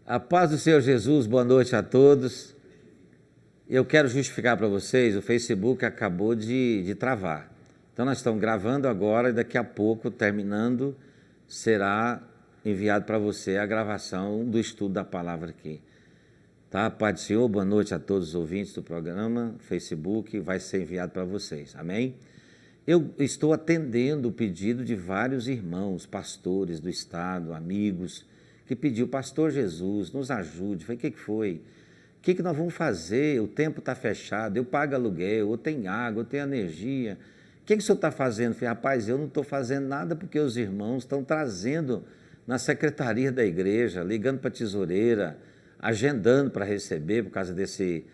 A paz do Senhor Jesus, boa noite a todos. Eu quero justificar para vocês, o Facebook acabou de travar. Então nós estamos gravando agora e daqui a pouco, terminando, será enviado para você a gravação do estudo da palavra aqui. Tá? Paz do Senhor, boa noite a todos os ouvintes do programa, Facebook, vai ser enviado para vocês, amém? Eu estou atendendo o pedido de vários irmãos, pastores do estado, amigos, que pediu, pastor Jesus, nos ajude. Falei, o que foi? O que nós vamos fazer? O tempo está fechado, eu pago aluguel, eu tenho água, eu tenho energia. O que o senhor está fazendo? Falei, rapaz, eu não estou fazendo nada porque os irmãos estão trazendo na secretaria da igreja, ligando para a tesoureira, agendando para receber por causa desse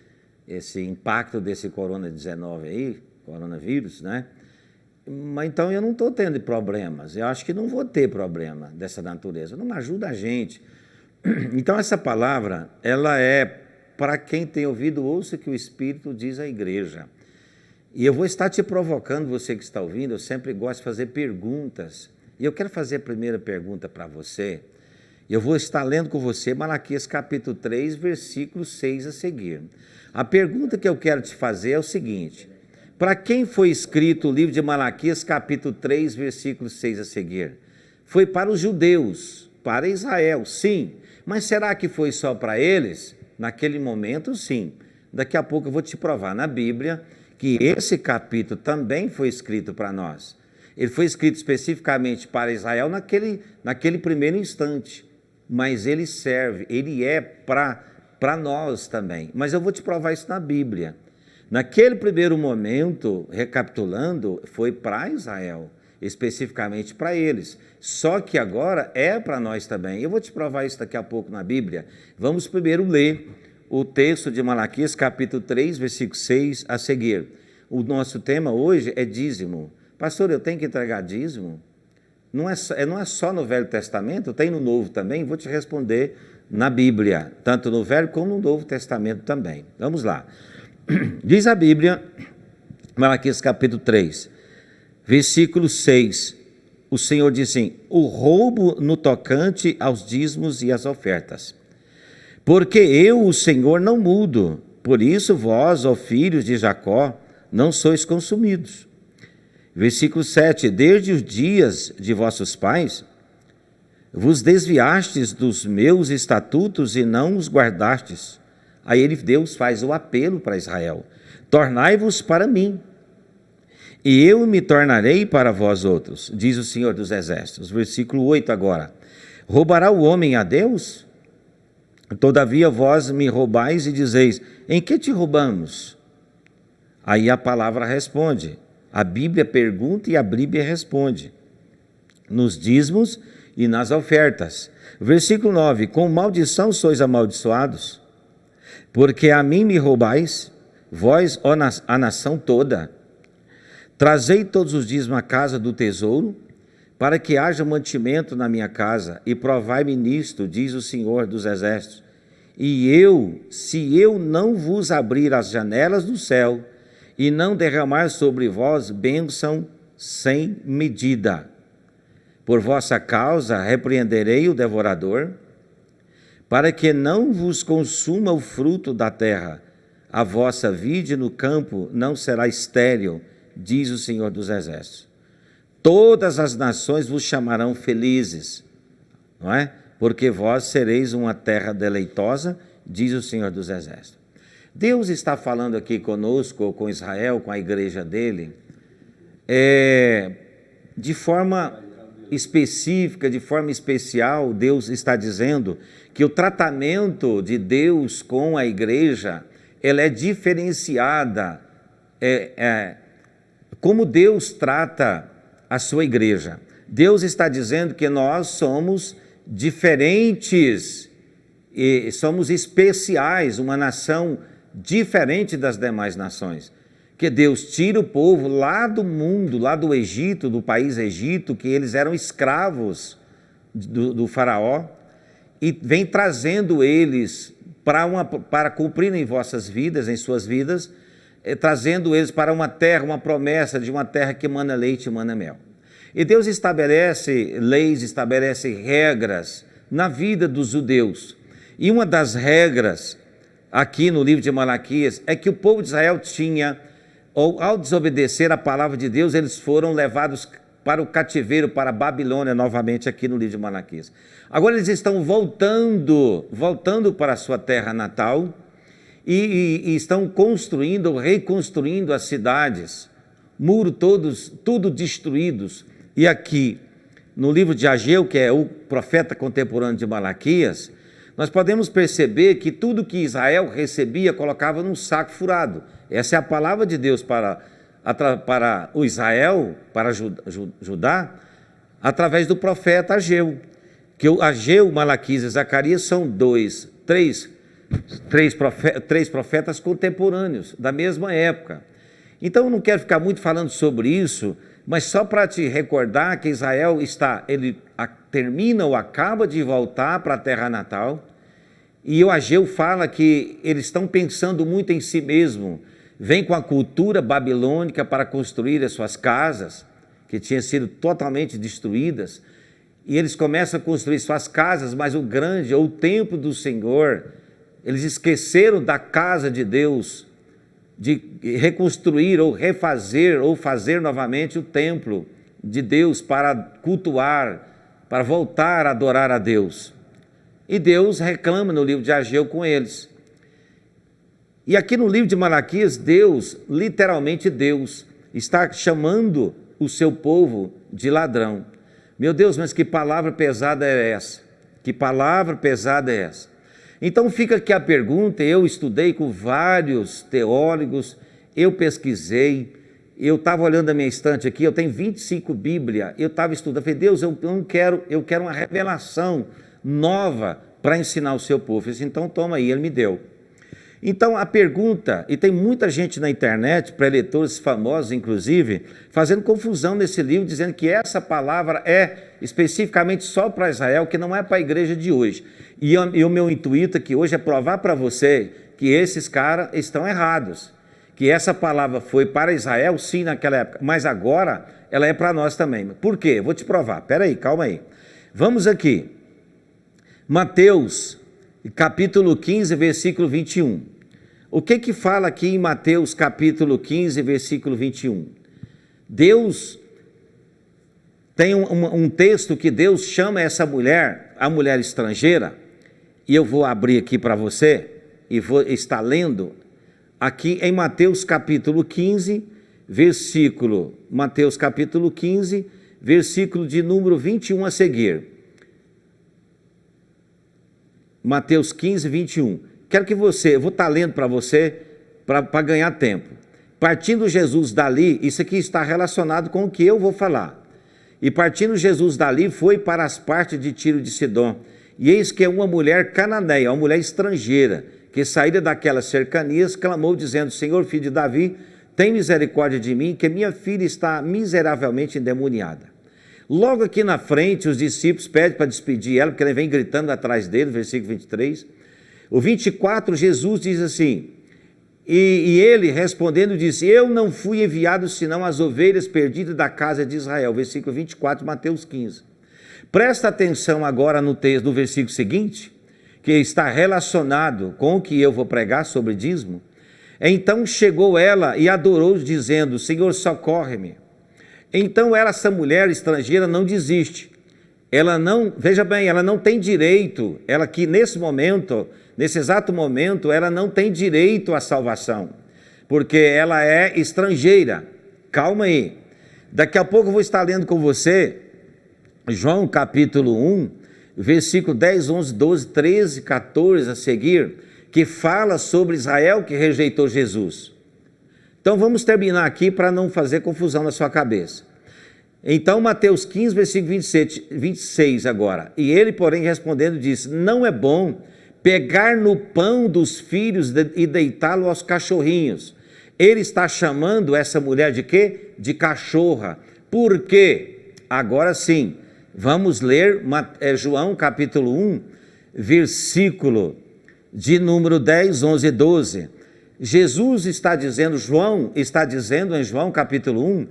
impacto desse Corona-19 aí, coronavírus, né? Mas então eu não estou tendo problemas, eu acho que não vou ter problema dessa natureza, não ajuda a gente. Então essa palavra, ela é para quem tem ouvido, ouça o que o Espírito diz à igreja. E eu vou estar te provocando, você que está ouvindo, eu sempre gosto de fazer perguntas, e eu quero fazer a primeira pergunta para você. Eu vou estar lendo com você Malaquias capítulo 3, versículo 6 a seguir. A pergunta que eu quero te fazer é o seguinte: para quem foi escrito o livro de Malaquias, capítulo 3, versículo 6 a seguir? Foi para os judeus, para Israel, sim. Mas será que foi só para eles? Naquele momento, sim. Daqui a pouco eu vou te provar na Bíblia que esse capítulo também foi escrito para nós. Ele foi escrito especificamente para Israel naquele primeiro instante. Mas ele serve, ele é para nós também. Mas eu vou te provar isso na Bíblia. Naquele primeiro momento, recapitulando, foi para Israel, especificamente para eles. Só que agora é para nós também. Eu vou te provar isso daqui a pouco na Bíblia. Vamos primeiro ler o texto de Malaquias, capítulo 3, versículo 6 a seguir. O nosso tema hoje é dízimo. Pastor, eu tenho que entregar dízimo? Não é só no Velho Testamento, tem no Novo também. Vou te responder na Bíblia, tanto no Velho como no Novo Testamento também. Vamos lá. Diz a Bíblia, Malaquias capítulo 3, versículo 6, o Senhor diz assim: o roubo no tocante aos dízimos e às ofertas. Porque eu, o Senhor, não mudo, por isso vós, ó filhos de Jacó, não sois consumidos. Versículo 7, desde os dias de vossos pais, vos desviastes dos meus estatutos e não os guardastes. Aí Deus faz o apelo para Israel: tornai-vos para mim, e eu me tornarei para vós outros, diz o Senhor dos Exércitos. Versículo 8 agora: roubará o homem a Deus? Todavia vós me roubais e dizeis: em que te roubamos? Aí a palavra responde, a Bíblia pergunta e a Bíblia responde: nos dízimos e nas ofertas. Versículo 9: com maldição sois amaldiçoados, porque a mim me roubais, vós, ó a nação toda. Trazei todos os dízimos à casa do tesouro, para que haja mantimento na minha casa, e provai-me nisto, diz o Senhor dos Exércitos. E se eu não vos abrir as janelas do céu, e não derramar sobre vós bênção sem medida, por vossa causa repreenderei o devorador, para que não vos consuma o fruto da terra, a vossa vide no campo não será estéril, diz o Senhor dos Exércitos. Todas as nações vos chamarão felizes, não é? Porque vós sereis uma terra deleitosa, diz o Senhor dos Exércitos. Deus está falando aqui conosco, com Israel, com a igreja dele, de forma específica, de forma especial. Deus está dizendo que o tratamento de Deus com a igreja, ela é diferenciada, como Deus trata a sua igreja. Deus está dizendo que nós somos diferentes, e somos especiais, uma nação diferente das demais nações. Que Deus tira o povo lá do mundo, lá do Egito, do país Egito, que eles eram escravos do faraó, e vem trazendo eles para cumprirem vossas vidas, em suas vidas, trazendo eles para uma terra, uma promessa de uma terra que mana leite e mana mel. E Deus estabelece leis, estabelece regras na vida dos judeus. E uma das regras aqui no livro de Malaquias é que o povo de Israel tinha, ou ao desobedecer a palavra de Deus, eles foram levados para o cativeiro, para a Babilônia, novamente aqui no livro de Malaquias. Agora eles estão voltando para a sua terra natal e estão construindo ou reconstruindo as cidades, tudo destruídos. E aqui, no livro de Ageu, que é o profeta contemporâneo de Malaquias, nós podemos perceber que tudo que Israel recebia colocava num saco furado. Essa é a palavra de Deus para o Israel, para Judá, através do profeta Ageu. Que o Ageu, Malaquias e Zacarias são três profetas contemporâneos, da mesma época. Então eu não quero ficar muito falando sobre isso, mas só para te recordar que Israel termina ou acaba de voltar para a terra natal, e o Ageu fala que eles estão pensando muito em si mesmo, vem com a cultura babilônica para construir as suas casas, que tinham sido totalmente destruídas, e eles começam a construir suas casas, mas o templo do Senhor, eles esqueceram da casa de Deus, de reconstruir ou refazer ou fazer novamente o templo de Deus para cultuar, para voltar a adorar a Deus. E Deus reclama no livro de Ageu com eles. E aqui no livro de Malaquias, Deus, literalmente Deus, está chamando o seu povo de ladrão. Meu Deus, mas que palavra pesada é essa? Que palavra pesada é essa? Então fica aqui a pergunta, eu estudei com vários teólogos, eu pesquisei, eu estava olhando a minha estante aqui, eu tenho 25 Bíblias, eu estava estudando, falei, Deus, eu quero uma revelação nova para ensinar o seu povo. Eu disse, então toma aí, ele me deu. Então a pergunta, e tem muita gente na internet, preleitores famosos inclusive, fazendo confusão nesse livro, dizendo que essa palavra é especificamente só para Israel, que não é para a igreja de hoje. E o meu intuito aqui hoje é provar para você que esses caras estão errados, que essa palavra foi para Israel sim naquela época, mas agora ela é para nós também. Por quê? Vou te provar, peraí, calma aí. Vamos aqui, Mateus capítulo 15, versículo 21. O que fala aqui em Mateus capítulo 15, versículo 21? Deus tem um texto que Deus chama essa mulher, a mulher estrangeira, e eu vou abrir aqui para você, e vou estar lendo, aqui em Mateus capítulo 15, Mateus capítulo 15, versículo de número 21 a seguir. Mateus 15, 21. Quero que eu vou estar lendo para você, para ganhar tempo. Partindo Jesus dali, isso aqui está relacionado com o que eu vou falar. E partindo Jesus dali, foi para as partes de Tiro de Sidom. E eis que uma mulher cananeia, uma mulher estrangeira, que saída daquelas cercanias, clamou dizendo, Senhor, filho de Davi, tem misericórdia de mim, que minha filha está miseravelmente endemoniada. Logo aqui na frente, os discípulos pedem para despedir ela, porque ela vem gritando atrás dele, versículo 23. O 24, Jesus diz assim, e ele respondendo disse, eu não fui enviado senão as ovelhas perdidas da casa de Israel, versículo 24, Mateus 15. Presta atenção agora no texto do versículo seguinte, que está relacionado com o que eu vou pregar sobre dízimo. Então chegou ela e adorou, dizendo, Senhor, socorre-me. Então essa mulher estrangeira não desiste, veja bem, ela não tem direito, ela que nesse exato momento, ela não tem direito à salvação, porque ela é estrangeira. Calma aí, daqui a pouco eu vou estar lendo com você, João capítulo 1, versículo 10, 11, 12, 13, 14 a seguir, que fala sobre Israel que rejeitou Jesus. Então vamos terminar aqui para não fazer confusão na sua cabeça. Então Mateus 15, versículo 26 agora. E ele, porém, respondendo, disse, não é bom pegar no pão dos filhos e deitá-lo aos cachorrinhos. Ele está chamando essa mulher de quê? De cachorra. Por quê? Agora sim, vamos ler João capítulo 1, versículo de número 10, 11 e 12. Jesus está dizendo, João está dizendo em João capítulo 1,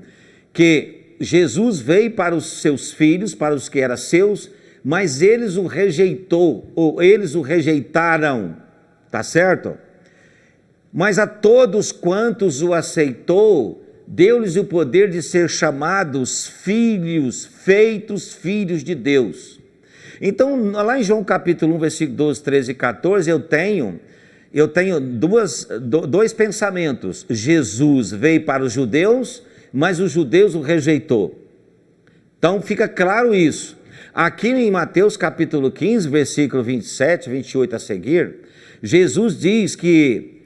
que Jesus veio para os seus filhos, para os que eram seus, mas eles o rejeitou, ou eles o rejeitaram, tá certo? Mas a todos quantos o aceitou, deu-lhes o poder de ser chamados filhos, feitos filhos de Deus. Então, lá em João capítulo 1, versículo 12, 13 e 14, eu tenho dois pensamentos. Jesus veio para os judeus, mas os judeus o rejeitou. Então fica claro isso. Aqui em Mateus capítulo 15, versículo 27, 28 a seguir, Jesus diz que,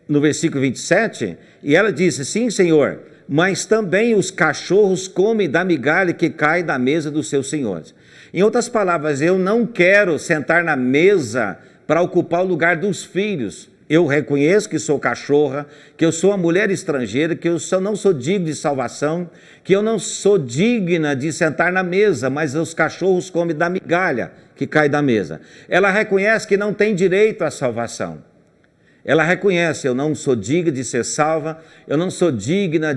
no versículo 27, e ela disse: sim, Senhor, mas também os cachorros comem da migalha que cai da mesa dos seus senhores. Em outras palavras, eu não quero sentar na mesa para ocupar o lugar dos filhos. Eu reconheço que sou cachorra, que eu sou uma mulher estrangeira, que eu não sou digno de salvação, que eu não sou digna de sentar na mesa, mas os cachorros comem da migalha que cai da mesa. Ela reconhece que não tem direito à salvação. Ela reconhece: eu não sou digna de ser salva, eu não sou digna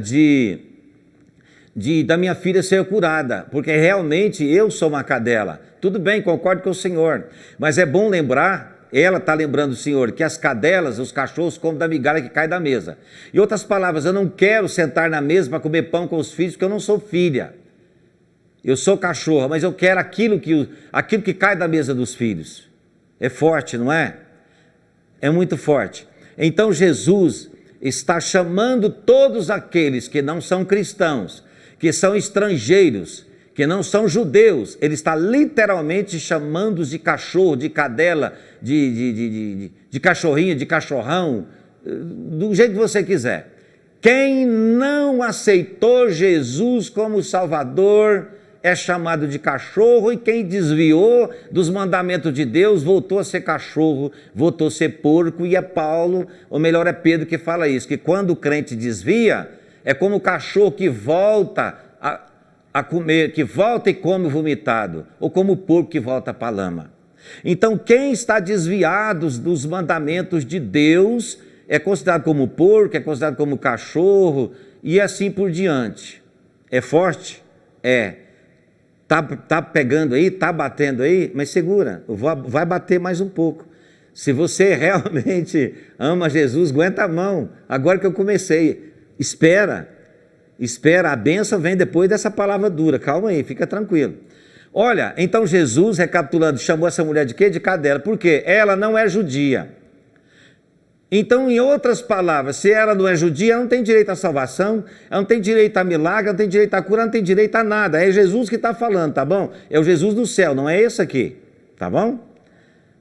da minha filha ser curada, porque realmente eu sou uma cadela. Tudo bem, concordo com o Senhor, mas é bom lembrar, ela está lembrando o Senhor, que as cadelas, os cachorros comem da migalha que cai da mesa. Em outras palavras, eu não quero sentar na mesa para comer pão com os filhos, porque eu não sou filha. Eu sou cachorra, mas eu quero aquilo que cai da mesa dos filhos. É forte, não é? É muito forte. Então Jesus está chamando todos aqueles que não são cristãos, que são estrangeiros, que não são judeus. Ele está literalmente chamando-os de cachorro, de cadela, de cachorrinha, de cachorrão, do jeito que você quiser. Quem não aceitou Jesus como Salvador é chamado de cachorro, e quem desviou dos mandamentos de Deus voltou a ser cachorro, voltou a ser porco. E é Paulo, ou melhor, é Pedro que fala isso, que quando o crente desvia, é como o cachorro que volta a comer, que volta e come vomitado, ou como o porco que volta para a lama. Então, quem está desviado dos mandamentos de Deus é considerado como porco, é considerado como cachorro, e assim por diante. É forte? É. Tá pegando aí, tá batendo aí, mas segura, vai bater mais um pouco. Se você realmente ama Jesus, aguenta a mão. Agora que eu comecei, espera, a bênção vem depois dessa palavra dura. Calma aí, fica tranquilo. Olha, então Jesus, recapitulando, chamou essa mulher de quê? De cadela. Por quê? Ela não é judia. Então, em outras palavras, se ela não é judia, ela não tem direito à salvação, ela não tem direito a milagre, ela não tem direito a cura, ela não tem direito a nada. É Jesus que está falando, tá bom? É o Jesus do céu, não é esse aqui, tá bom?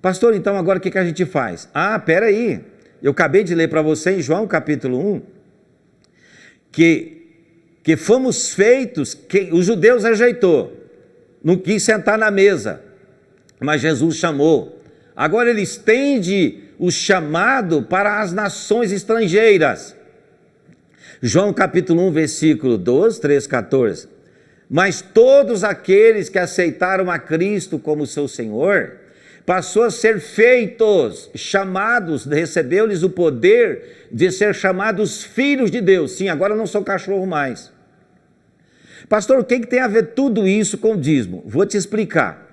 Pastor, então agora o que a gente faz? Peraí, eu acabei de ler para você em João capítulo 1, que fomos feitos, que os judeus rejeitou, não quis sentar na mesa, mas Jesus chamou. Agora ele estende o chamado para as nações estrangeiras. João capítulo 1, versículo 12, 13, 14. Mas todos aqueles que aceitaram a Cristo como seu Senhor, passou a ser feitos, chamados, recebeu-lhes o poder de ser chamados filhos de Deus. Sim, agora eu não sou cachorro mais. Pastor, o que tem a ver tudo isso com o dízimo? Vou te explicar.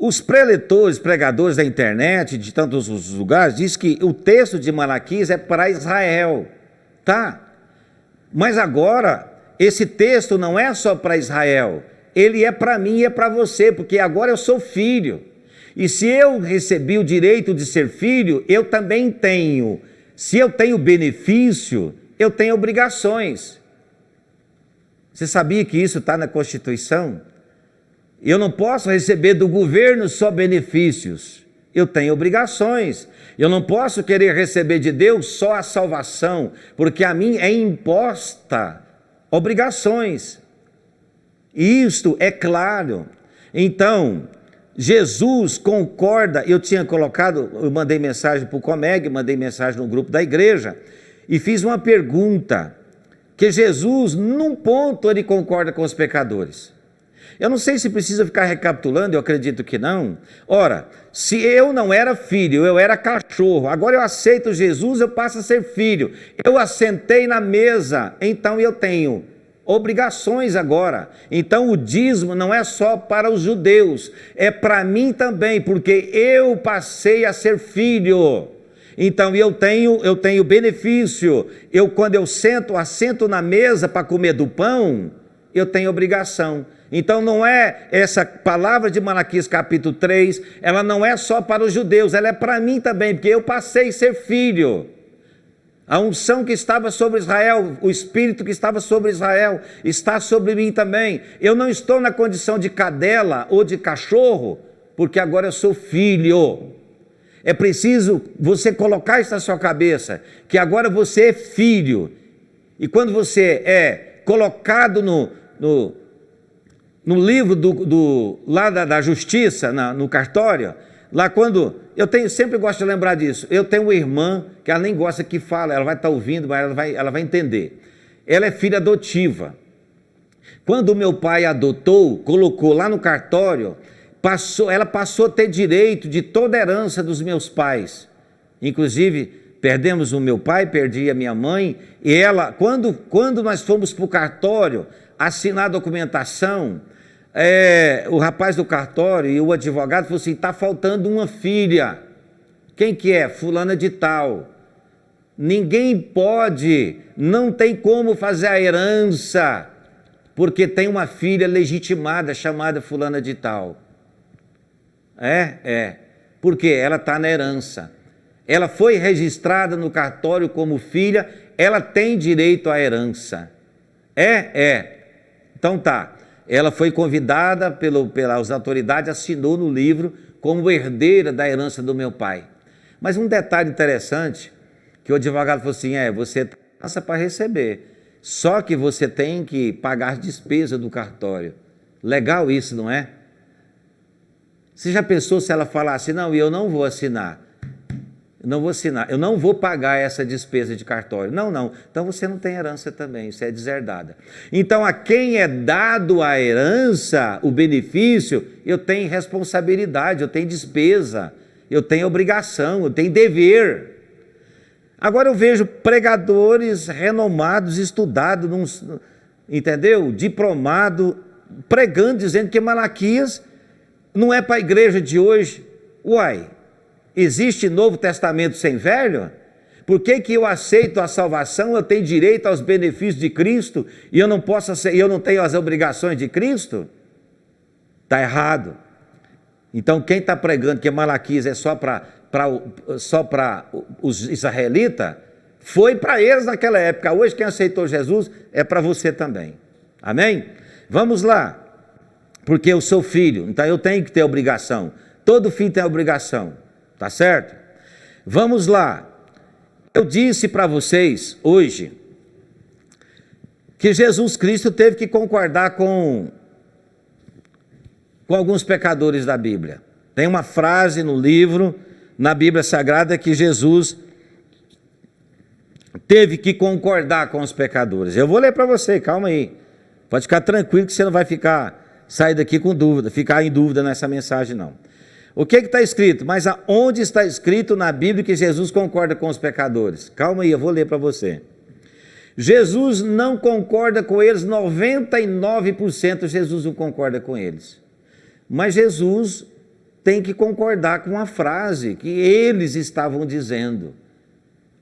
Os preletores, pregadores da internet, de tantos lugares, diz que o texto de Malaquias é para Israel, tá? Mas agora, esse texto não é só para Israel, ele é para mim e é para você, porque agora eu sou filho. E se eu recebi o direito de ser filho, eu também tenho. Se eu tenho benefício, eu tenho obrigações. Você sabia que isso está na Constituição? Eu não posso receber do governo só benefícios, eu tenho obrigações. Eu não posso querer receber de Deus só a salvação, porque a mim é imposta obrigações. Isto é claro. Então, Jesus concorda. Eu mandei mensagem para o Comeg, mandei mensagem no grupo da igreja, e fiz uma pergunta, que Jesus, num ponto, ele concorda com os pecadores. Eu não sei se precisa ficar recapitulando, eu acredito que não. Ora, se eu não era filho, eu era cachorro, agora eu aceito Jesus, eu passo a ser filho. Eu assentei na mesa, então eu tenho obrigações agora. Então o dízimo não é só para os judeus, é para mim também, porque eu passei a ser filho. Então eu tenho benefício. Quando eu assento na mesa para comer do pão, eu tenho obrigação. Então não é essa palavra de Malaquias capítulo 3, ela não é só para os judeus, ela é para mim também, porque eu passei a ser filho. A unção que estava sobre Israel, o Espírito que estava sobre Israel, está sobre mim também. Eu não estou na condição de cadela ou de cachorro, porque agora eu sou filho. É preciso você colocar isso na sua cabeça, que agora você é filho. E quando você é colocado no livro lá da justiça, no cartório, lá quando, sempre gosto de lembrar disso, eu tenho uma irmã, que ela nem gosta que fala, ela vai estar ouvindo, mas ela vai entender. Ela é filha adotiva. Quando o meu pai adotou, colocou lá no cartório, ela passou a ter direito de toda a herança dos meus pais. Inclusive, perdemos o meu pai, perdi a minha mãe, e ela, quando nós fomos para o cartório assinar a documentação, o rapaz do cartório e o advogado falou assim: está faltando uma filha. Quem que é? Fulana de tal. Ninguém pode, não tem como fazer a herança, porque tem uma filha legitimada chamada fulana de tal. Porque ela está na herança. Ela foi registrada no cartório como filha, ela tem direito à herança. Então tá. Ela foi convidada pelas autoridades, assinou no livro como herdeira da herança do meu pai. Mas um detalhe interessante, que o advogado falou assim: você passa para receber, só que você tem que pagar as despesas do cartório. Legal isso, não é? Você já pensou se ela falasse: não, eu não vou assinar, eu não vou pagar essa despesa de cartório. Não, então você não tem herança também, você é deserdada. Então a quem é dado a herança, o benefício, eu tenho responsabilidade, eu tenho despesa, eu tenho obrigação, eu tenho dever. Agora eu vejo pregadores renomados, estudados, entendeu? Diplomado, pregando, dizendo que Malaquias não é para a igreja de hoje. Existe Novo Testamento sem Velho? Por que eu aceito a salvação, eu tenho direito aos benefícios de Cristo e eu não tenho as obrigações de Cristo? Está errado. Então quem está pregando que Malaquias é só para os israelitas, foi para eles naquela época. Hoje quem aceitou Jesus é para você também. Amém? Vamos lá. Porque eu sou filho, então eu tenho que ter obrigação. Todo filho tem obrigação, tá certo? Vamos lá. Eu disse para vocês hoje que Jesus Cristo teve que concordar com alguns pecadores da Bíblia. Tem uma frase no livro, na Bíblia Sagrada, que Jesus teve que concordar com os pecadores. Eu vou ler para você, calma aí. Pode ficar tranquilo que você não vai sair daqui com dúvida, ficar em dúvida nessa mensagem não. O que está escrito? Mas aonde está escrito na Bíblia que Jesus concorda com os pecadores? Calma aí, eu vou ler para você. Jesus não concorda com eles, 99% Jesus não concorda com eles. Mas Jesus tem que concordar com a frase que eles estavam dizendo.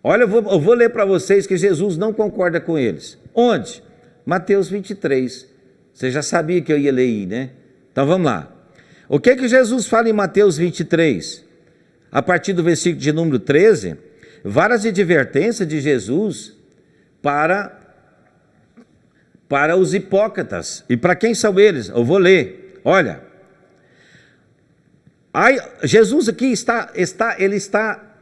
Olha, eu vou ler para vocês que Jesus não concorda com eles. Onde? Mateus 23. Você já sabia que eu ia ler, né? Então vamos lá. O que Jesus fala em Mateus 23? A partir do versículo de número 13, várias advertências de Jesus para os hipócritas. E para quem são eles? Eu vou ler. Olha, Jesus aqui ele está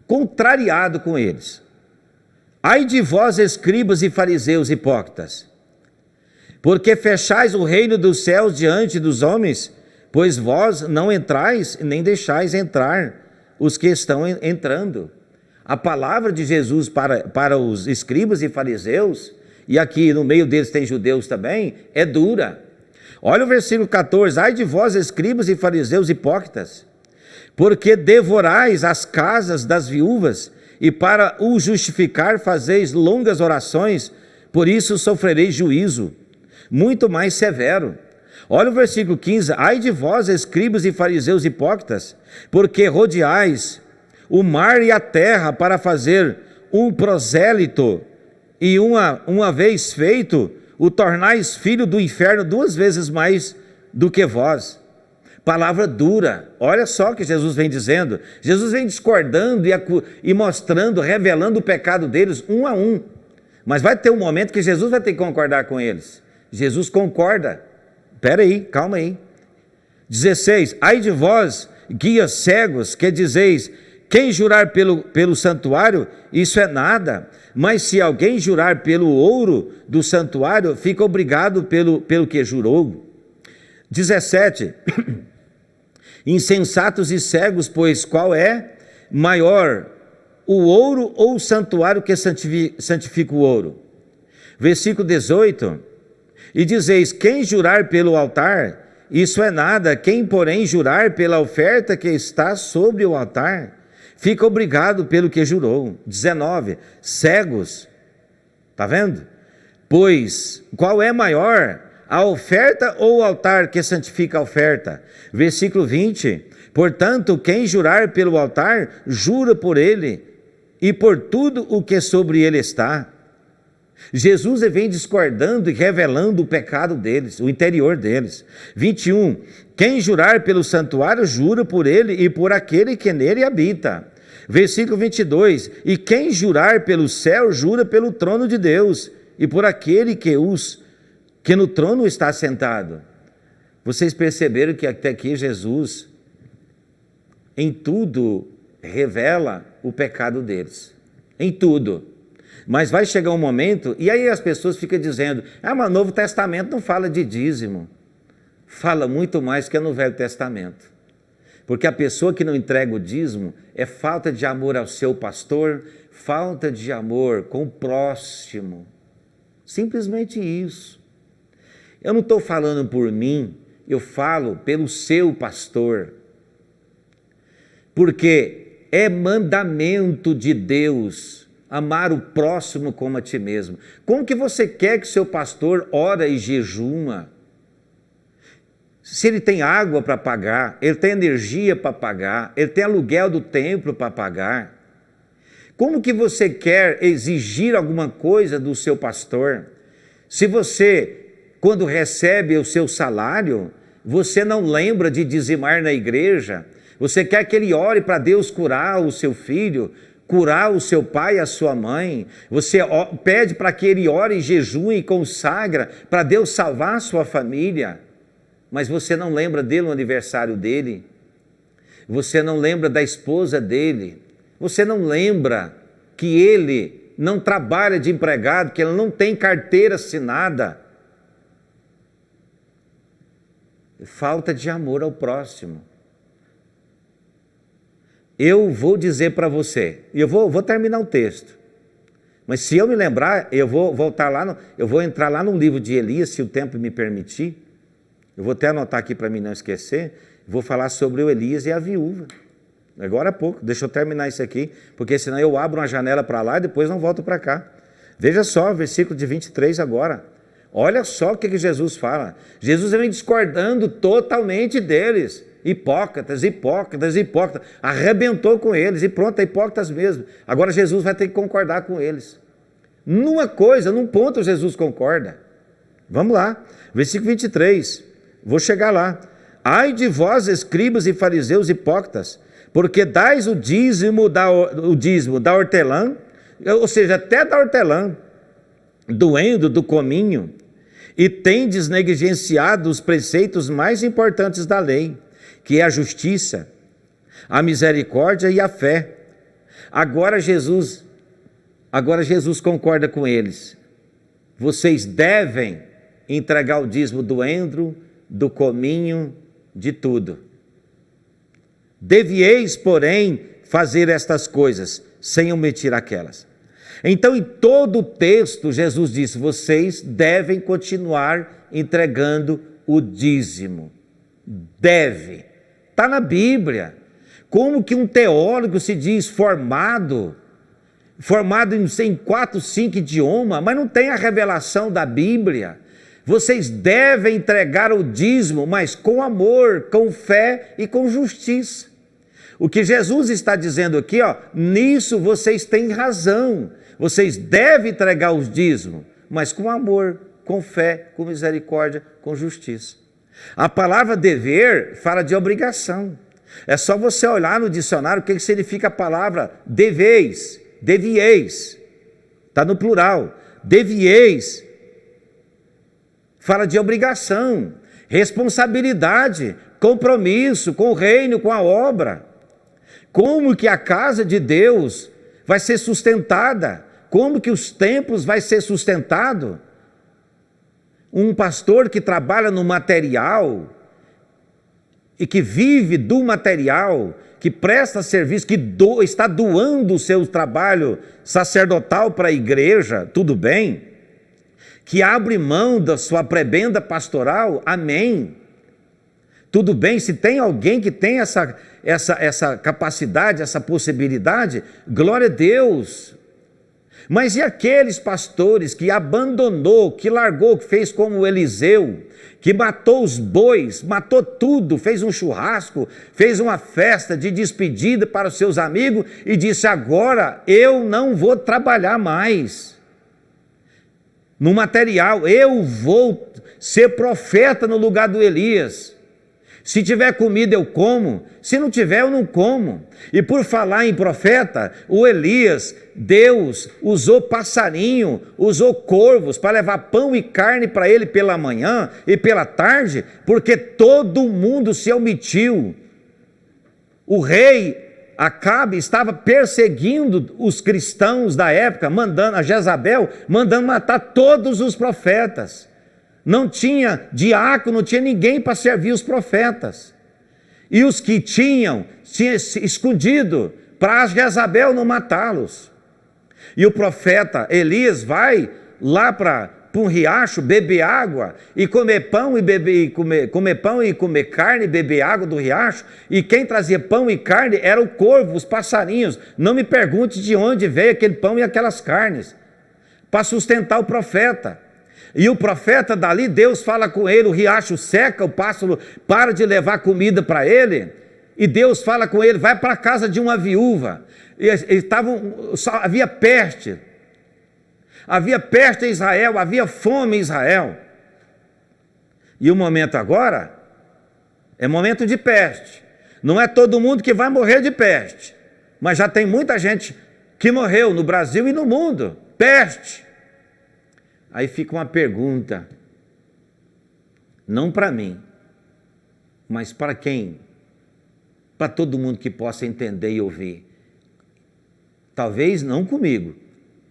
contrariado com eles. Ai de vós, escribas e fariseus hipócritas, porque fechais o reino dos céus diante dos homens, pois vós não entrais, nem deixais entrar os que estão entrando. A palavra de Jesus para os escribas e fariseus, e aqui no meio deles tem judeus também, é dura. Olha o versículo 14, ai de vós, escribas e fariseus hipócritas, porque devorais as casas das viúvas, e para o justificar fazeis longas orações, por isso sofrereis juízo, muito mais severo. Olha o versículo 15: ai de vós, escribas e fariseus hipócritas, porque rodeais o mar e a terra para fazer um prosélito, e uma vez feito, o tornais filho do inferno 2 vezes mais do que vós. Palavra dura. Olha só o que Jesus vem dizendo. Jesus vem discordando e mostrando, revelando o pecado deles um a um. Mas vai ter um momento que Jesus vai ter que concordar com eles. Jesus concorda. Espera aí, calma aí. 16: ai de vós, guias cegos, que dizeis: quem jurar pelo santuário, isso é nada, mas se alguém jurar pelo ouro do santuário, fica obrigado pelo que jurou. 17: insensatos e cegos, pois qual é maior, o ouro ou o santuário que santifica o ouro? Versículo 18: e dizeis: quem jurar pelo altar, isso é nada, quem porém jurar pela oferta que está sobre o altar, fica obrigado pelo que jurou. 19: cegos, está vendo? Pois qual é maior, a oferta ou o altar que santifica a oferta? Versículo 20: portanto, quem jurar pelo altar, jura por ele e por tudo o que sobre ele está. Jesus vem discordando e revelando o pecado deles, o interior deles. 21: quem jurar pelo santuário, jura por ele e por aquele que nele habita. Versículo 22: e quem jurar pelo céu, jura pelo trono de Deus e por aquele que no trono está sentado. Vocês perceberam que até aqui Jesus, em tudo, revela o pecado deles. Em tudo. Mas vai chegar um momento, e aí as pessoas ficam dizendo: mas o Novo Testamento não fala de dízimo. Fala muito mais que no Velho Testamento. Porque a pessoa que não entrega o dízimo é falta de amor ao seu pastor, falta de amor com o próximo. Simplesmente isso. Eu não estou falando por mim, eu falo pelo seu pastor. Porque é mandamento de Deus amar o próximo como a ti mesmo. Como que você quer que seu pastor ora e jejuma? Se ele tem água para pagar, ele tem energia para pagar, ele tem aluguel do templo para pagar. Como que você quer exigir alguma coisa do seu pastor? Se você, quando recebe o seu salário, você não lembra de dizimar na igreja, você quer que ele ore para Deus curar o seu filho, curar o seu pai e a sua mãe, você pede para que ele ore, jejue e consagra para Deus salvar a sua família, mas você não lembra dele no aniversário dele, você não lembra da esposa dele, você não lembra que ele não trabalha de empregado, que ele não tem carteira assinada. Falta de amor ao próximo. Eu vou dizer para você, e eu vou terminar o texto, mas se eu me lembrar, eu vou voltar lá, eu vou entrar lá no livro de Elias, se o tempo me permitir. Eu vou até anotar aqui para mim não esquecer. Vou falar sobre o Elias e a viúva. Agora há pouco, deixa eu terminar isso aqui, porque senão eu abro uma janela para lá e depois não volto para cá. Veja só, versículo de 23 agora. Olha só o que Jesus fala. Jesus vem discordando totalmente deles. Hipócritas, hipócritas, hipócritas. Arrebentou com eles e pronto, é hipócritas mesmo. Agora Jesus vai ter que concordar com eles. Numa coisa, num ponto Jesus concorda. Vamos lá, versículo 23. Vou chegar lá. Ai de vós, escribas e fariseus hipócritas, porque dais o dízimo da hortelã, ou seja, até da hortelã, do endro, do cominho, e tendes negligenciado os preceitos mais importantes da lei, que é a justiça, a misericórdia e a fé. Agora Jesus concorda com eles. Vocês devem entregar o dízimo do endro, do cominho, de tudo. Devieis, porém, fazer estas coisas, sem omitir aquelas. Então, em todo o texto, Jesus disse: vocês devem continuar entregando o dízimo. Deve. Está na Bíblia. Como que um teólogo se diz formado formado em 4, 5 idiomas, mas não tem a revelação da Bíblia. Vocês devem entregar o dízimo, mas com amor, com fé e com justiça. O que Jesus está dizendo aqui, nisso vocês têm razão. Vocês devem entregar os dízimos, mas com amor, com fé, com misericórdia, com justiça. A palavra dever fala de obrigação. É só você olhar no dicionário o que significa a palavra devieis. Está no plural. Devieis fala de obrigação, responsabilidade, compromisso com o reino, com a obra. Como que a casa de Deus vai ser sustentada? Como que os templos vai ser sustentado? Um pastor que trabalha no material e que vive do material, que presta serviço, que está doando o seu trabalho sacerdotal para a igreja, tudo bem? Que abre mão da sua prebenda pastoral, amém. Tudo bem, se tem alguém que tem essa capacidade, essa possibilidade, glória a Deus. Mas e aqueles pastores que abandonou, que largou, que fez como Eliseu, que matou os bois, matou tudo, fez um churrasco, fez uma festa de despedida para os seus amigos e disse: agora eu não vou trabalhar mais no material, eu vou ser profeta no lugar do Elias. Se tiver comida eu como, se não tiver eu não como. E por falar em profeta, o Elias, Deus usou passarinho, usou corvos para levar pão e carne para ele pela manhã e pela tarde, porque todo mundo se omitiu. O rei Acabe estava perseguindo os cristãos da época, mandando a Jezabel, mandando matar todos os profetas. Não tinha diácono, não tinha ninguém para servir os profetas. E os que tinham escondido para Jezabel não matá-los. E o profeta Elias vai lá para um riacho beber água e comer pão e comer carne e beber água do riacho. E quem trazia pão e carne era o corvo, os passarinhos. Não me pergunte de onde veio aquele pão e aquelas carnes para sustentar o profeta. E o profeta dali, Deus fala com ele, o riacho seca, o pássaro para de levar comida para ele, e Deus fala com ele, vai para a casa de uma viúva. Havia peste em Israel, havia fome em Israel. E o momento agora é momento de peste. Não é todo mundo que vai morrer de peste, mas já tem muita gente que morreu no Brasil e no mundo. Peste. Aí fica uma pergunta, não para mim, mas para quem? Para todo mundo que possa entender e ouvir. Talvez não comigo,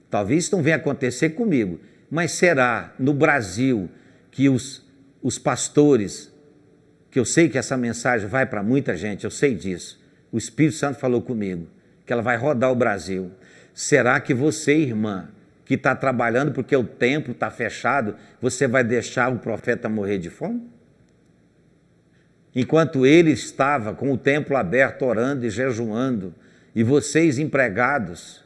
talvez isso não venha acontecer comigo, mas será no Brasil que os pastores, que eu sei que essa mensagem vai para muita gente, eu sei disso, o Espírito Santo falou comigo, que ela vai rodar o Brasil. Será que você, irmã, que está trabalhando porque o templo está fechado, você vai deixar o profeta morrer de fome? Enquanto ele estava com o templo aberto, orando e jejuando, e vocês empregados,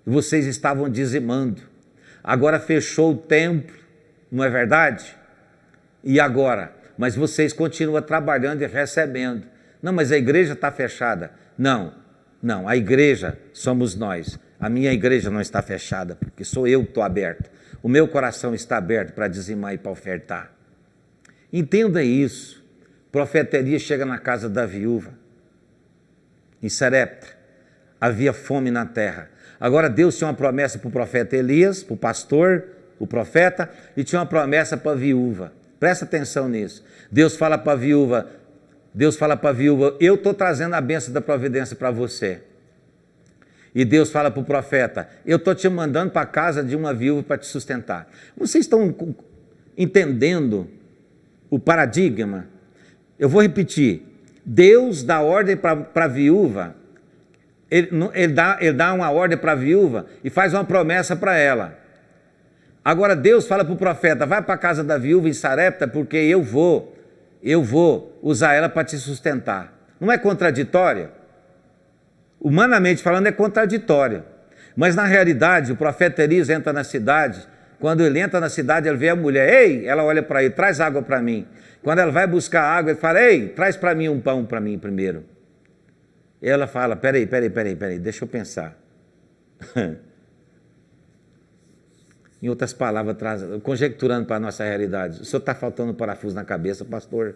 vocês estavam dizimando, agora fechou o templo, não é verdade? E agora? Mas vocês continuam trabalhando e recebendo. Não, mas a igreja está fechada. Não, a igreja somos nós. A minha igreja não está fechada, porque sou eu que estou aberto. O meu coração está aberto para dizimar e para ofertar. Entenda isso. O profeta Elias chega na casa da viúva, em Sarepta. Havia fome na terra. Agora Deus tinha uma promessa para o profeta Elias, para o pastor, o profeta, e tinha uma promessa para a viúva. Presta atenção nisso. Deus fala para a viúva, eu estou trazendo a bênção da providência para você. E Deus fala para o profeta, eu estou te mandando para a casa de uma viúva para te sustentar. Vocês estão entendendo o paradigma? Eu vou repetir. Deus dá ordem para a viúva, ele dá uma ordem para a viúva e faz uma promessa para ela. Agora Deus fala para o profeta, vai para a casa da viúva em Sarepta, porque eu vou usar ela para te sustentar. Não é contraditório? Humanamente falando é contraditório, Mas na realidade, o profeta Elias entra na cidade. Quando ele entra na cidade, ele vê a mulher. Ei, ela olha para ele, traz água para mim. Quando ela vai buscar água, ele fala, ei, traz para mim um pão para mim primeiro. E ela fala, peraí, deixa eu pensar. Em outras palavras, conjecturando para a nossa realidade, o senhor está faltando parafuso na cabeça, pastor?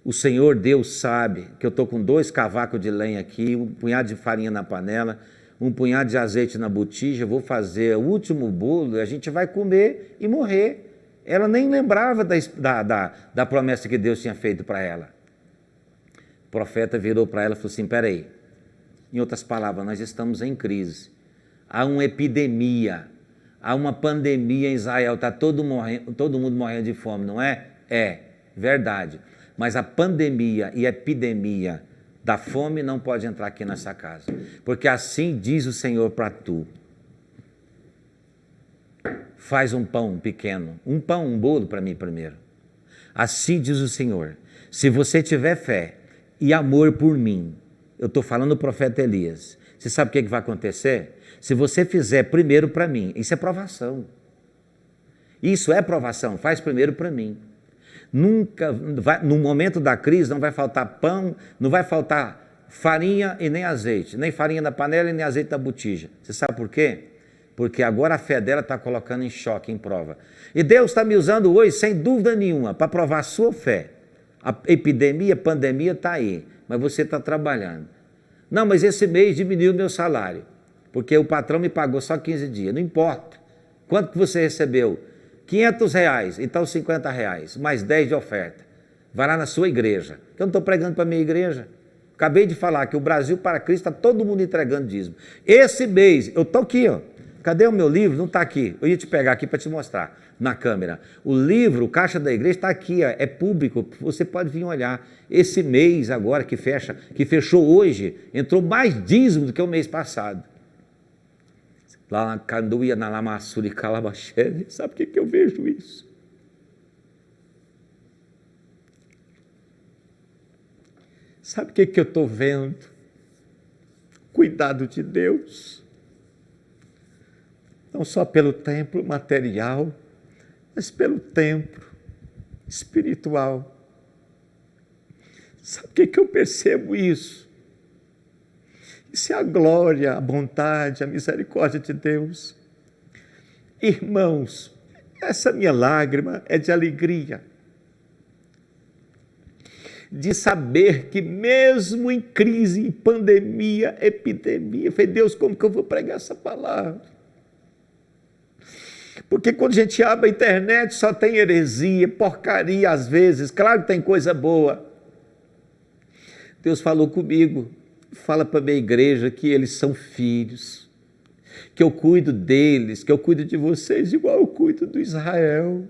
O Senhor Deus sabe que eu estou com 2 cavacos de lenha aqui, um punhado de farinha na panela, um punhado de azeite na botija, vou fazer o último bolo e a gente vai comer e morrer. Ela nem lembrava da promessa que Deus tinha feito para ela. O profeta virou para ela e falou assim, peraí, em outras palavras, nós estamos em crise, há uma epidemia, há uma pandemia em Israel, está todo mundo morrendo de fome, não é? É, verdade. Mas a pandemia e a epidemia da fome não pode entrar aqui nessa casa. Porque assim diz o Senhor para tu. Faz um pão pequeno, um bolo para mim primeiro. Assim diz o Senhor. Se você tiver fé e amor por mim, eu estou falando do profeta Elias, você sabe o que vai acontecer? Se você fizer primeiro para mim, isso é provação. Isso é provação, faz primeiro para mim. Nunca, no momento da crise, não vai faltar pão, não vai faltar farinha e nem azeite, nem farinha na panela e nem azeite na botija. Você sabe por quê? Porque agora a fé dela está colocando em choque, em prova. E Deus está me usando hoje, sem dúvida nenhuma, para provar a sua fé. A epidemia, a pandemia está aí, mas você está trabalhando. Não, mas esse mês diminuiu o meu salário, porque o patrão me pagou só 15 dias. Não importa. Quanto que você recebeu? R$500, então R$50, mais 10 de oferta. Vai lá na sua igreja. Eu não estou pregando para a minha igreja. Acabei de falar que o Brasil para Cristo está todo mundo entregando dízimo. Esse mês, eu estou aqui, ó. Cadê o meu livro? Não está aqui. Eu ia te pegar aqui para te mostrar na câmera. O livro, o Caixa da Igreja, está aqui, ó. É público, você pode vir olhar. Esse mês agora que fechou hoje, entrou mais dízimo do que o mês passado. Lá na Canduia, na Lamassuri, Calabachene, sabe o que eu vejo isso? Sabe o que eu estou vendo? Cuidado de Deus. Não só pelo templo material, mas pelo templo espiritual. Sabe o que eu percebo isso? Isso é a glória, a bondade, a misericórdia de Deus. Irmãos, essa minha lágrima é de alegria, de saber que mesmo em crise, em pandemia, epidemia, eu falei, Deus, como que eu vou pregar essa palavra? Porque quando a gente abre a internet só tem heresia, porcaria às vezes, claro que tem coisa boa. Deus falou comigo, fala para a minha igreja que eles são filhos, que eu cuido deles, que eu cuido de vocês igual eu cuido do Israel,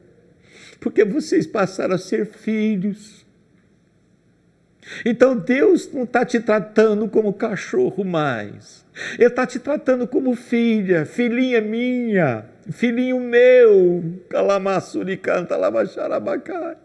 porque vocês passaram a ser filhos. Então Deus não está te tratando como cachorro mais, Ele está te tratando como filha, filhinha minha, filhinho meu, calamassuri canta, lamaxarabacai.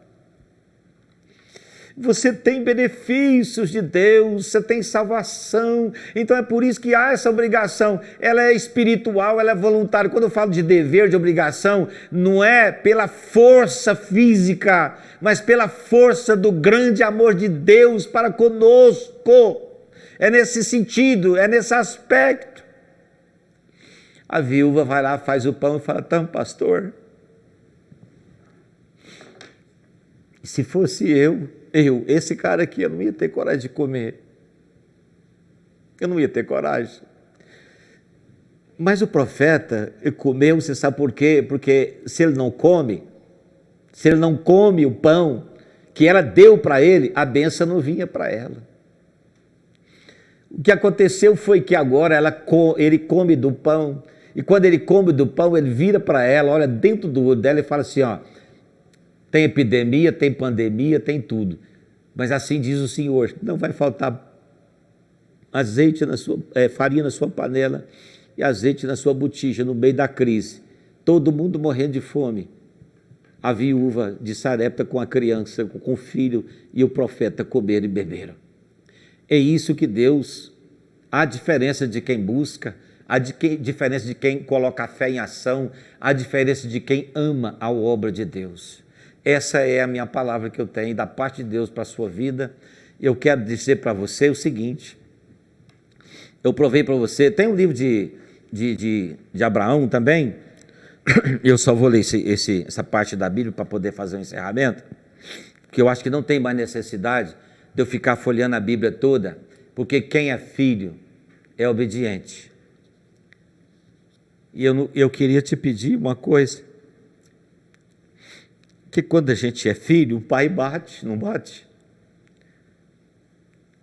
Você tem benefícios de Deus, você tem salvação, então é por isso que há essa obrigação, ela é espiritual, ela é voluntária. Quando eu falo de dever, de obrigação, não é pela força física, mas pela força do grande amor de Deus para conosco, é nesse sentido, é nesse aspecto. A viúva vai lá, faz o pão e fala, então pastor, se fosse esse cara aqui, eu não ia ter coragem de comer. Eu não ia ter coragem. Mas o profeta comeu, você sabe por quê? Porque se ele não come o pão que ela deu para ele, a bênção não vinha para ela. O que aconteceu foi que agora ele come do pão, e quando ele come do pão, ele vira para ela, olha dentro do olho dela e fala assim, ó, tem epidemia, tem pandemia, tem tudo. Mas assim diz o Senhor, não vai faltar azeite farinha na sua panela e azeite na sua botija no meio da crise. Todo mundo morrendo de fome. A viúva de Sarepta com a criança, com o filho e o profeta comeram e beberam. É isso que Deus, a diferença de quem busca diferença de quem coloca a fé em ação, a diferença de quem ama a obra de Deus. Essa é a minha palavra que eu tenho da parte de Deus para a sua vida. Eu quero dizer para você o seguinte, eu provei para você, tem um livro de Abraão também, eu só vou ler essa parte da Bíblia para poder fazer um encerramento, porque eu acho que não tem mais necessidade de eu ficar folheando a Bíblia toda, porque quem é filho é obediente. E eu queria te pedir uma coisa, que quando a gente é filho, o pai bate, não bate?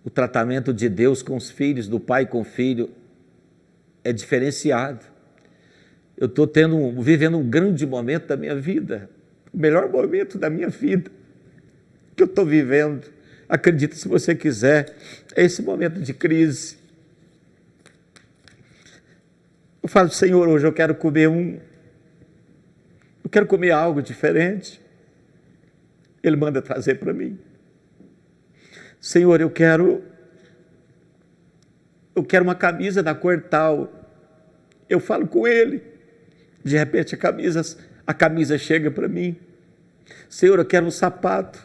O tratamento de Deus com os filhos, do pai com o filho, é diferenciado. Eu estou vivendo um grande momento da minha vida, o melhor momento da minha vida, que eu estou vivendo. Acredita se você quiser, é esse momento de crise. Eu falo, Senhor, hoje eu quero comer algo diferente. Ele manda trazer para mim. Senhor, eu quero uma camisa da cor tal. Eu falo com ele, de repente a camisa chega para mim. Senhor, eu quero um sapato,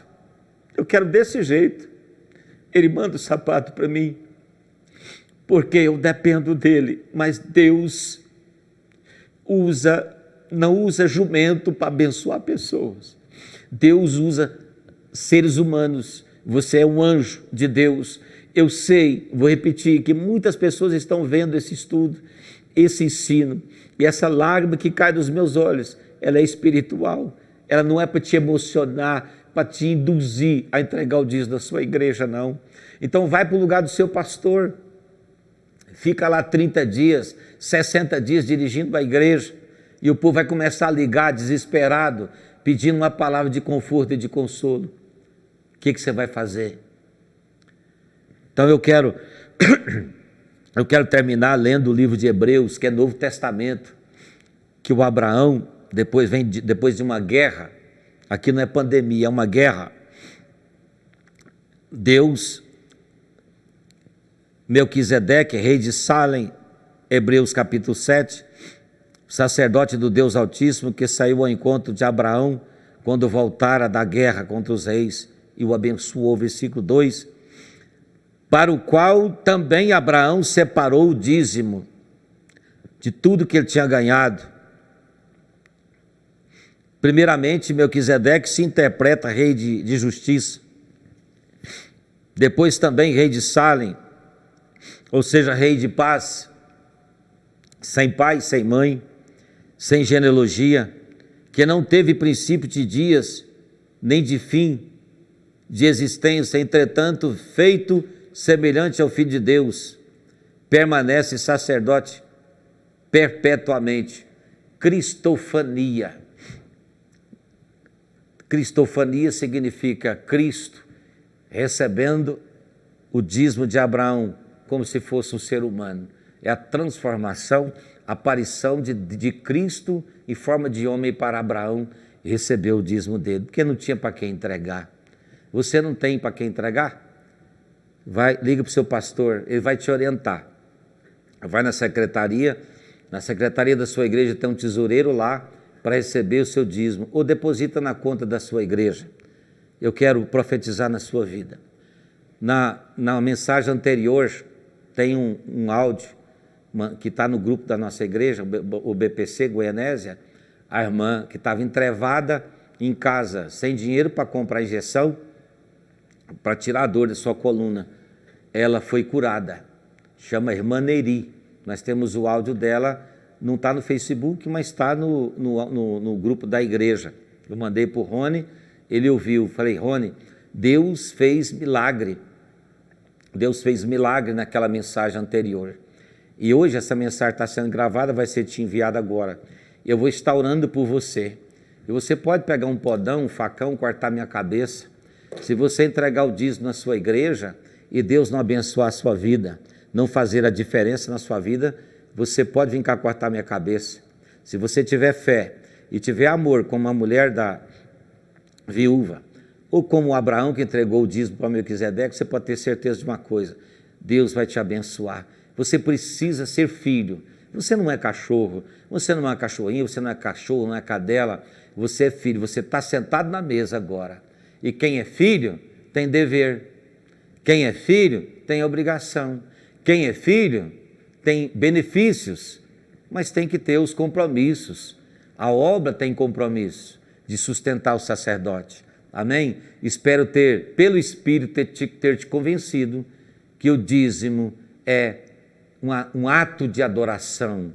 eu quero desse jeito. Ele manda o sapato para mim, porque eu dependo dele, mas Deus não usa jumento para abençoar pessoas. Deus usa seres humanos. Você é um anjo de Deus. Eu sei, vou repetir, que muitas pessoas estão vendo esse estudo, esse ensino, e essa lágrima que cai dos meus olhos, ela é espiritual, ela não é para te emocionar, para te induzir a entregar o dízimo da sua igreja, não. Então vai para o lugar do seu pastor, fica lá 30 dias, 60 dias dirigindo a igreja, e o povo vai começar a ligar desesperado, pedindo uma palavra de conforto e de consolo. O que você vai fazer? Então eu quero terminar lendo o livro de Hebreus, que é Novo Testamento, que o Abraão, depois de uma guerra, aqui não é pandemia, é uma guerra, Deus, Melquisedeque, rei de Salem, Hebreus capítulo 7, sacerdote do Deus Altíssimo, que saiu ao encontro de Abraão, quando voltara da guerra contra os reis, e o abençoou, versículo 2, para o qual também Abraão separou o dízimo de tudo que ele tinha ganhado. Primeiramente, Melquisedeque se interpreta rei de justiça, depois também rei de Salem, ou seja, rei de paz, sem pai, sem mãe, sem genealogia, que não teve princípio de dias, nem de fim de existência, entretanto, feito semelhante ao Filho de Deus, permanece sacerdote perpetuamente. Cristofania. Cristofania significa Cristo recebendo o dízimo de Abraão como se fosse um ser humano. É a transformação, a aparição de Cristo em forma de homem para Abraão receber o dízimo dele, porque não tinha para quem entregar. Você não tem para quem entregar? Liga para o seu pastor, ele vai te orientar. Vai na secretaria da sua igreja tem um tesoureiro lá para receber o seu dízimo, ou deposita na conta da sua igreja. Eu quero profetizar na sua vida. Na mensagem anterior, tem um áudio que está no grupo da nossa igreja, o BPC Goianésia, a irmã que estava entrevada em casa, sem dinheiro para comprar injeção, para tirar a dor da sua coluna, ela foi curada, chama Irmã Neri, nós temos o áudio dela, não está no Facebook, mas está no grupo da igreja, eu mandei para o Rony, ele ouviu, falei, Rony, Deus fez milagre naquela mensagem anterior, e hoje essa mensagem está sendo gravada, vai ser te enviada agora, eu vou estar orando por você, e você pode pegar um podão, um facão, cortar minha cabeça. Se você entregar o dízimo na sua igreja e Deus não abençoar a sua vida, não fazer a diferença na sua vida, você pode vir cá cortar minha cabeça. Se você tiver fé e tiver amor como a mulher da viúva, ou como Abraão que entregou o dízimo para Melquisedeque, você pode ter certeza de uma coisa, Deus vai te abençoar. Você precisa ser filho, Você não é cachorro, você não é uma cachorrinha, você não é cachorro, não é cadela, você é filho, você está sentado na mesa agora. E quem é filho tem dever, quem é filho tem obrigação, quem é filho tem benefícios, mas tem que ter os compromissos. A obra tem compromisso de sustentar o sacerdote. Amém? Espero ter, pelo Espírito, ter te convencido que o dízimo é um ato de adoração,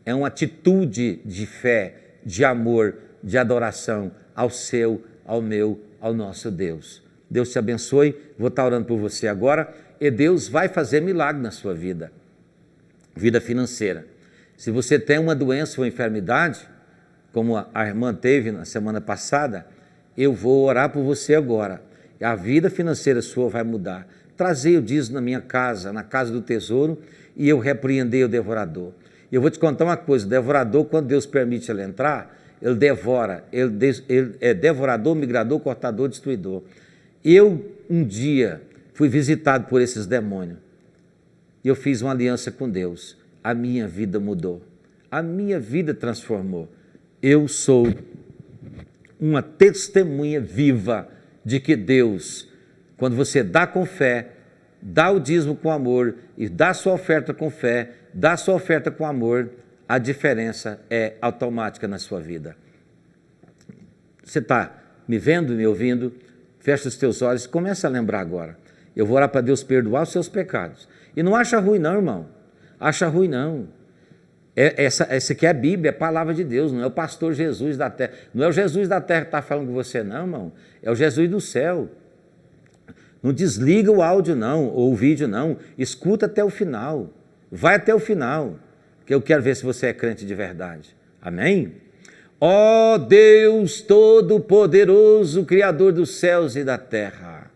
é uma atitude de fé, de amor, de adoração ao seu, ao meu, ao nosso Deus. Deus te abençoe, vou estar orando por você agora, e Deus vai fazer milagre na sua vida, vida financeira. Se você tem uma doença ou enfermidade, como a irmã teve na semana passada, eu vou orar por você agora. A vida financeira sua vai mudar. Trazei o dízimo na minha casa, na casa do tesouro, e eu repreendei o devorador. Eu vou te contar uma coisa, o devorador, quando Deus permite ele entrar, ele devora, ele é devorador, migrador, cortador, destruidor. Eu, um dia, fui visitado por esses demônios, e eu fiz uma aliança com Deus. A minha vida mudou, a minha vida transformou. Eu sou uma testemunha viva de que Deus, quando você dá com fé, dá o dízimo com amor e dá sua oferta com fé, dá sua oferta com amor, a diferença é automática na sua vida. Você está me vendo, me ouvindo? Fecha os teus olhos e começa a lembrar agora. Eu vou orar para Deus perdoar os seus pecados. E não acha ruim não, irmão. Acha ruim não. Essa aqui é a Bíblia, é a palavra de Deus, não é o pastor Jesus da terra. Não é o Jesus da terra que está falando com você não, irmão. É o Jesus do céu. Não desliga o áudio não, ou o vídeo não. Escuta até o final. Vai até o final, que eu quero ver se você é crente de verdade. Amém? Ó Deus Todo-Poderoso, Criador dos céus e da terra,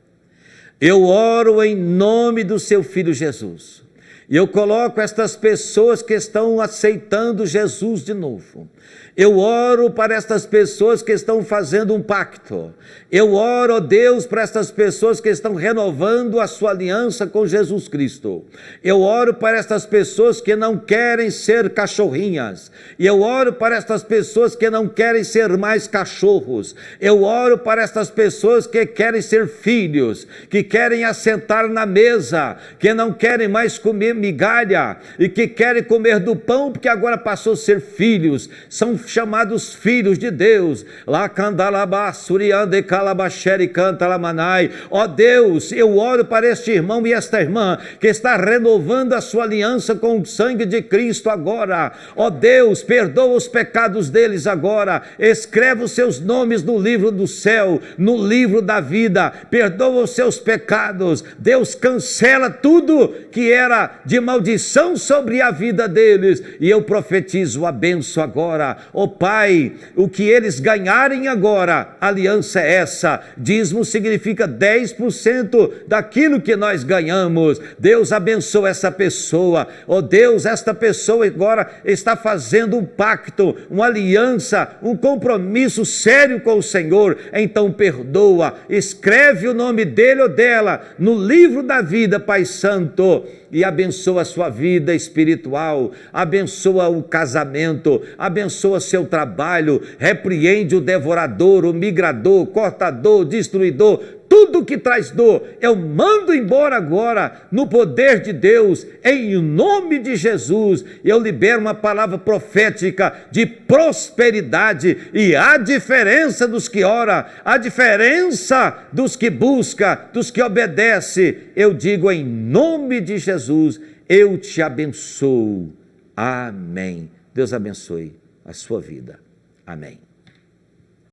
eu oro em nome do seu Filho Jesus. E eu coloco estas pessoas que estão aceitando Jesus de novo. Eu oro para estas pessoas que estão fazendo um pacto. Eu oro, ó Deus, para estas pessoas que estão renovando a sua aliança com Jesus Cristo. Eu oro para estas pessoas que não querem ser cachorrinhas. E eu oro para estas pessoas que não querem ser mais cachorros. Eu oro para estas pessoas que querem ser filhos, que querem assentar na mesa, que não querem mais comer migalha e que querem comer do pão, porque agora passou a ser filhos, são chamados filhos de Deus. Lá candalabá, suriande, calabaxere, canta lamanai. Ó Deus, eu oro para este irmão e esta irmã que está renovando a sua aliança com o sangue de Cristo agora. Ó Deus, perdoa os pecados deles agora, escreve os seus nomes no livro do céu, no livro da vida, perdoa os seus pecados. Deus, cancela tudo que era de maldição sobre a vida deles, e eu profetizo a bênção agora. Ó Pai, o que eles ganharem agora, a aliança é essa. Dízimo significa 10% daquilo que nós ganhamos. Deus abençoa essa pessoa. Ó Deus, esta pessoa agora está fazendo um pacto, uma aliança, um compromisso sério com o Senhor. Então perdoa, escreve o nome dele ou dela no livro da vida, Pai Santo, e abençoa a sua vida espiritual, abençoa o casamento, abençoa seu trabalho, repreende o devorador, o migrador, cortador, destruidor, tudo que traz dor, eu mando embora agora, no poder de Deus, em nome de Jesus. Eu libero uma palavra profética de prosperidade, e a diferença dos que ora, a diferença dos que busca, dos que obedece, eu digo em nome de Jesus, eu te abençoo. Amém. Deus abençoe a sua vida. Amém.